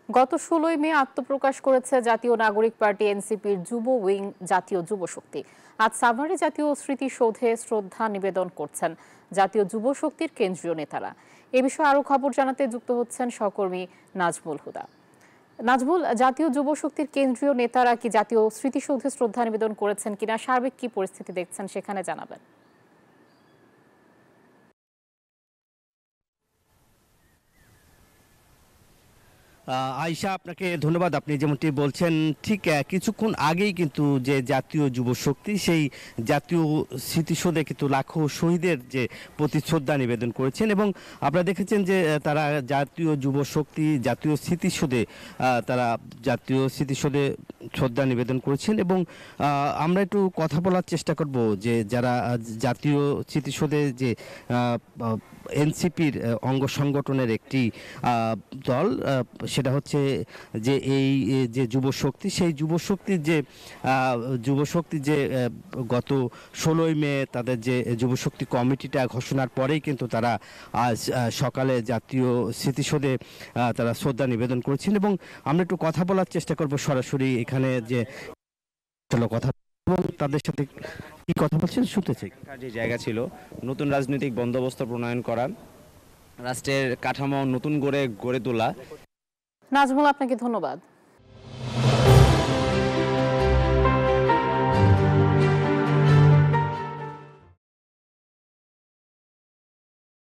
গত ১৬ই মে আত্মপ্রকাশ করেছে জাতীয় নাগরিক পার্টি এনসিপির যুব উইং জাতীয় যুব শক্তি। আজ সাভারে জাতীয় স্মৃতিসৌধে শ্রদ্ধা নিবেদন করছেন জাতীয় যুব শক্তির কেন্দ্রীয় নেতারা। এ বিষয়ে আরো খবর জানাতে যুক্ত হচ্ছেন সহকর্মী নাজমুল হুদা। নাজমুল, জাতীয় যুব শক্তির কেন্দ্রীয় নেতারা কি জাতীয় স্মৃতিসৌধে শ্রদ্ধা নিবেদন করেছেন কিনা, সার্বিক কি পরিস্থিতি দেখছেন সেখানে জানাবেন। আয়শা, আপনাকে ধন্যবাদ। আপনি যেমনটি বলছেন, ঠিক কিছুক্ষণ আগেই কিন্তু যে জাতীয় যুব শক্তি সেই জাতীয় স্মৃতিসৌধে কিন্তু লাখো শহীদের যে প্রতি শ্রদ্ধা নিবেদন করেছেন এবং আপনারা দেখেছেন যে তারা জাতীয় যুব শক্তি জাতীয় স্মৃতিসৌধে তারা জাতীয় স্মৃতিসৌধে শ্রদ্ধা নিবেদন করেছেন এবং আমরা একটু কথা বলার চেষ্টা করব যে যারা জাতীয় স্মৃতিসৌধে যে এনসিপির অঙ্গ সংগঠনের একটি দল, সেটা হচ্ছে যে এই যে যুবশক্তি, সেই যুবশক্তির যে গত ১৬ই মে তাদের যে যুবশক্তি কমিটিটা ঘোষণার পরেই কিন্তু তারা আজ সকালে জাতীয় স্মৃতিসৌধে তারা শ্রদ্ধা নিবেদন করেছেন এবং আমরা একটু কথা বলার চেষ্টা করব সরাসরি এখানে যে কথা এবং তাদের সাথে কি কথা বলছেন শুনতে চাই। যে জায়গা ছিল নতুন রাজনৈতিক বন্দোবস্ত প্রণয়ন করা, রাষ্ট্রের কাঠামো নতুন করে গড়ে তোলা। নাজমুল, আপনাকে ধন্যবাদ।